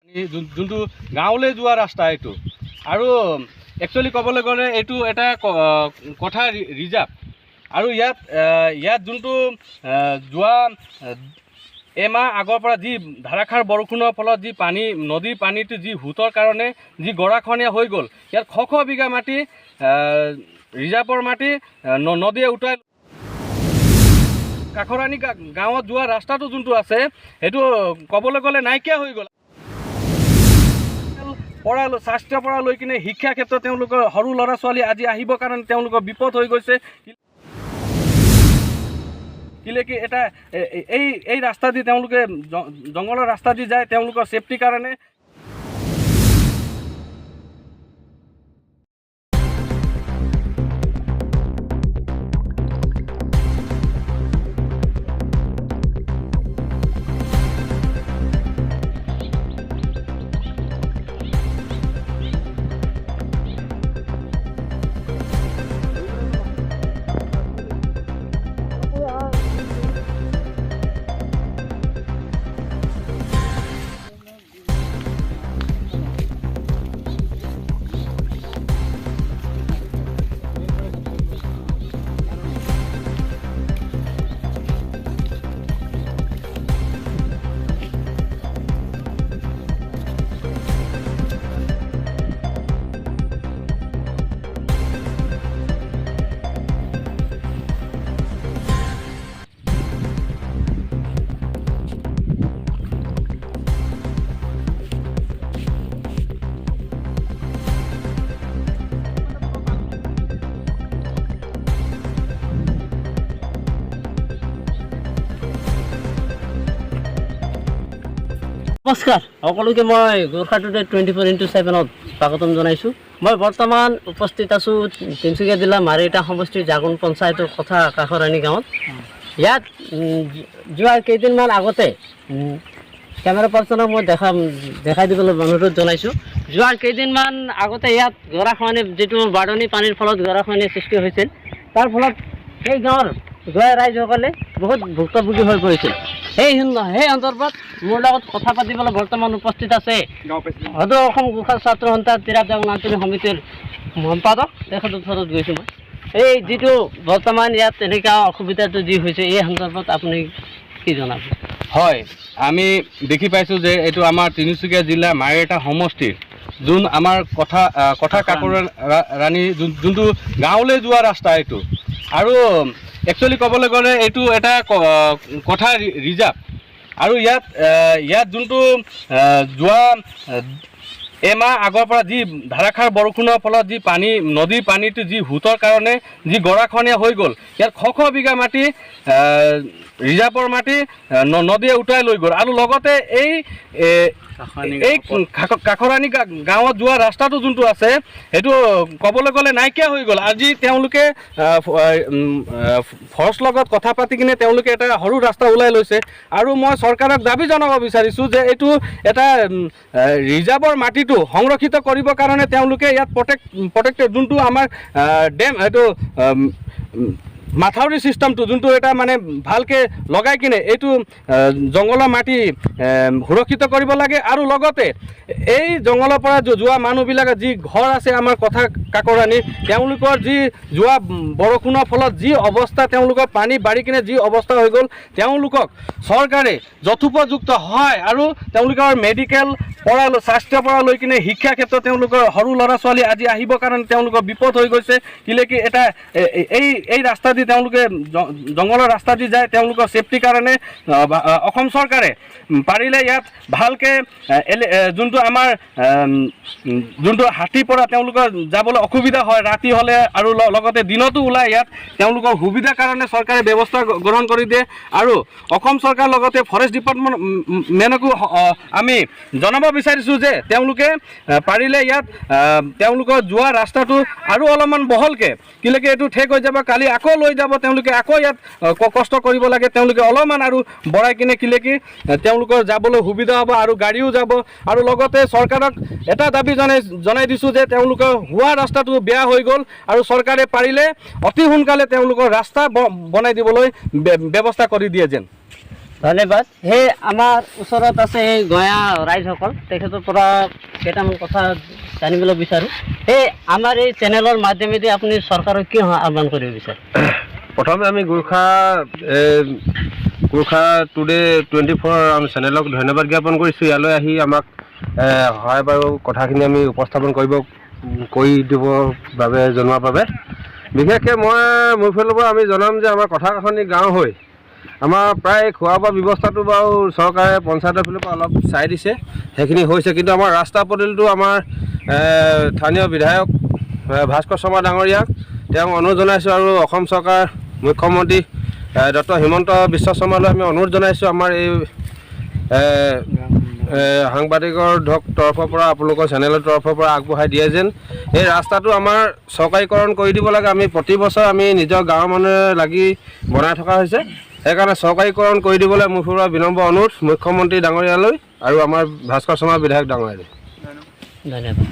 যোনটো গাঁৱলৈ যোৱা ৰাস্তা এইটো আৰু একচুৱেলি ক'বলৈ গ'লে এইটো এটা কথা ৰিজাৰ্ভ আৰু ইয়াত যোনটো যোৱা এমাহ আগৰ পৰা যি ধাৰাসাৰ বৰষুণৰ ফলত যি পানী নদীৰ পানীটো যি সোঁতৰ কাৰণে যি গৰাখহনীয়া হৈ গ'ল, ইয়াত শ বিঘা মাটি ৰিজাৰ্ভৰ মাটি নদীয়ে উটাই কাখৰানী গাঁৱত যোৱা ৰাস্তাটো যোনটো আছে সেইটো ক'বলৈ গ'লে নাইকিয়া হৈ গ'ল। স্বাস্থ্যৰ পৰা লৈ কিনে শিক্ষা ক্ষেত্ৰত তেওঁলোকৰ সৰু ল'ৰা ছোৱালী আজি আহিবৰ কাৰণে তেওঁলোকৰ বিপদ হৈ গৈছে। কিলেকি এটা এই ৰাস্তা দি তেওঁলোকে জংঘলৰ ৰাস্তা দি যায় তেওঁলোকৰ ছেফটিৰ কাৰণে। নমস্কাৰ সকলোকে মই গোৰ্খা টুডে 24x7 স্বাগতম জনাইছোঁ। মই বৰ্তমান উপস্থিত আছোঁ তিনিচুকীয়া জিলা মাৰিটা সমষ্টিৰ জাগুন পঞ্চায়তৰ কথা কাখৰানী গাঁৱত। ইয়াত যোৱা কেইদিনমান আগতে কেমেৰা পাৰ্চনক মই দেখাই দিবলৈ অনুৰোধ জনাইছোঁ। যোৱা কেইদিনমান আগতে ইয়াত গৰাখহনীয়া যিটো বাঢ়নি পানীৰ ফলত গৰাখহনীয়াৰ সৃষ্টি হৈছিল, তাৰ ফলত সেই গাঁৱৰ ৰাইজসকলে বহুত ভুক্তভোগী হৈ পৰিছিল। সেই সন্দৰ্ভত মোৰ লগত কথা পাতিবলৈ বৰ্তমান উপস্থিত আছে সদৌ অসম গোৰ্খা ছাত্ৰ সন্থা তিৰাপ জাগুন আঞ্চলিক সমিতিৰ সম্পাদক, তেখেতৰ ওচৰত গৈছোঁ মই। এই যিটো বৰ্তমান ইয়াত তেনেকুৱা অসুবিধাটো যি হৈছে এই সন্দৰ্ভত আপুনি কি জনাব? হয়, আমি দেখি পাইছোঁ যে এইটো আমাৰ তিনিচুকীয়া জিলা মাৰিটা সমষ্টিৰ যোন আমাৰ কথা কাকৰানী যোনটো গাঁৱলৈ যোৱা ৰাস্তা এইটো আৰু একচুৱেলি ক'বলৈ গ'লে এইটো এটা কথা ৰিজাৰ্ভ আৰু ইয়াত যোনটো যোৱা এমাহ আগৰ পৰা যি ধাৰাসাৰ বৰষুণৰ ফলত যি নদীৰ পানীটো যি সোঁতৰ কাৰণে যি গৰাখহনীয়া হৈ গ'ল, ইয়াত শ বিঘা মাটি ৰিজাৰ্ভৰ মাটি নদীয়ে উটাই লৈ গ'ল আৰু লগতে এই কাখৰানী গাঁৱত যোৱা ৰাস্তাটো যোনটো আছে সেইটো ক'বলৈ গ'লে নাইকিয়া হৈ গ'ল। আজি তেওঁলোকে ফৰেষ্ট লগত কথা পাতি কিনে তেওঁলোকে এটা সৰু ৰাস্তা ওলাই লৈছে আৰু মই চৰকাৰক দাবী জনাব বিচাৰিছোঁ যে এইটো এটা ৰিজাৰ্ভৰ মাটিটো সংৰক্ষিত কৰিবৰ কাৰণে তেওঁলোকে ইয়াত প্ৰটেক্টেড যোনটো আমাৰ ডেম এইটো মাথাউৰি ছিষ্টেমটো যোনটো এটা মানে ভালকৈ লগাই কিনে এইটো জংঘলৰ মাটি সুৰক্ষিত কৰিব লাগে আৰু লগতে এই জংঘলৰ পৰা যোৱা মানুহবিলাকে যি ঘৰ আছে আমাৰ কথা কাকৰানী, তেওঁলোকৰ যি যোৱা বৰষুণৰ ফলত যি অৱস্থা তেওঁলোকৰ পানী বাঢ়ি কিনে যি অৱস্থা হৈ গ'ল, তেওঁলোকক চৰকাৰে যথোপযুক্ত সহায় আৰু তেওঁলোকৰ মেডিকেল পৰা স্বাস্থ্যৰ পৰা লৈ কিনে শিক্ষা ক্ষেত্ৰত তেওঁলোকৰ সৰু ল'ৰা ছোৱালী আজি আহিবৰ কাৰণে তেওঁলোকৰ বিপদ হৈ গৈছে। কিলেকি এটা এই ৰাস্তা দি তেওঁলোকে জংঘলৰ ৰাস্তা দি যায় তেওঁলোকৰ ছেফটিৰ কাৰণে অসম চৰকাৰে পাৰিলে ইয়াত ভালকৈ যোনটো আমাৰ যোনটো হাতীৰ পৰা তেওঁলোকৰ যাবলৈ অসুবিধা হয় ৰাতি হ'লে আৰু লগতে দিনতো ওলাই, ইয়াত তেওঁলোকৰ সুবিধাৰ কাৰণে চৰকাৰে ব্যৱস্থা গ্ৰহণ কৰি দিয়ে আৰু অসম চৰকাৰৰ লগতে ফৰেষ্ট ডিপাৰ্টমেণ্টকো আমি জনাব বিচাৰিছোঁ যে তেওঁলোকে পাৰিলে ইয়াত তেওঁলোকৰ যোৱা ৰাস্তাটো আৰু অলপমান বহলকৈ, কিলেকি এইটো ঠেক হৈ যাব, কালি আকৌ লৈ যাব তেওঁলোকে, আকৌ ইয়াত কষ্ট কৰিব লাগে, তেওঁলোকে অলপমান আৰু বঢ়াই কিনে কিলেকি তেওঁলোকৰ যাবলৈ সুবিধা হ'ব আৰু গাড়ীও যাব। আৰু লগতে চৰকাৰক এটা দাবী জনাই দিছোঁ যে তেওঁলোকৰ হোৱা ৰাস্তাটো বেয়া হৈ গ'ল আৰু চৰকাৰে পাৰিলে অতি সোনকালে তেওঁলোকৰ ৰাস্তা বনাই দিবলৈ ব্যৱস্থা কৰি দিয়ে যেন। ধন্যবাদ। সেই আমাৰ ওচৰত আছে এই গঞা ৰাইজসকল, তেখেতৰ পৰা কেইটামান কথা জানিবলৈ বিচাৰোঁ। এই আমাৰ এই চেনেলৰ মাধ্যমেদি আপুনি চৰকাৰক কি আহ্বান কৰিব বিচাৰে? প্ৰথমে আমি গোৰ্খা টুডে 24 আমি চেনেলক ধন্যবাদ জ্ঞাপন কৰিছোঁ, ইয়ালৈ আহি আমাক সহায় বাৰু কথাখিনি আমি উপস্থাপন কৰি দিবৰ বাবে জনোৱাৰ বাবে। বিশেষকৈ মই মোৰ ফালৰ পৰা আমি জনাম যে আমাৰ কথাকাখনি গাঁও হৈ আমাৰ প্ৰায় খোৱা বোৱা ব্যৱস্থাটো বাৰু চৰকাৰে পঞ্চায়তৰ ফালৰ পৰা অলপ চাই দিছে, সেইখিনি হৈছে। কিন্তু আমাৰ ৰাস্তা পদূলিটো আমাৰ স্থানীয় বিধায়ক ভাস্কৰ শৰ্মা ডাঙৰীয়াক তেওঁক অনুৰোধ জনাইছোঁ, আৰু অসম চৰকাৰ মুখ্যমন্ত্ৰী ডক্টৰ হিমন্ত বিশ্ব শৰ্মালৈ আমি অনুৰোধ জনাইছোঁ আমাৰ এই সাংবাদিকৰ তৰফৰ পৰা আপোনালোকৰ চেনেলৰ তৰফৰ পৰা আগবঢ়াই দিয়ে যেন এই ৰাস্তাটো আমাৰ চৰকাৰীকৰণ কৰি দিব লাগে। আমি প্ৰতি বছৰ আমি নিজৰ গাঁৱৰ মানুহে লাগি বনাই থকা হৈছে, সেইকাৰণে চৰকাৰীকৰণ কৰি দিবলৈ মোৰ পৰা বিনম্ৰ অনুৰোধ মুখ্যমন্ত্ৰী ডাঙৰীয়ালৈ আৰু আমাৰ ভাস্কৰ শৰ্মা বিধায়ক ডাঙৰীয়ালৈ। ধন্যবাদ।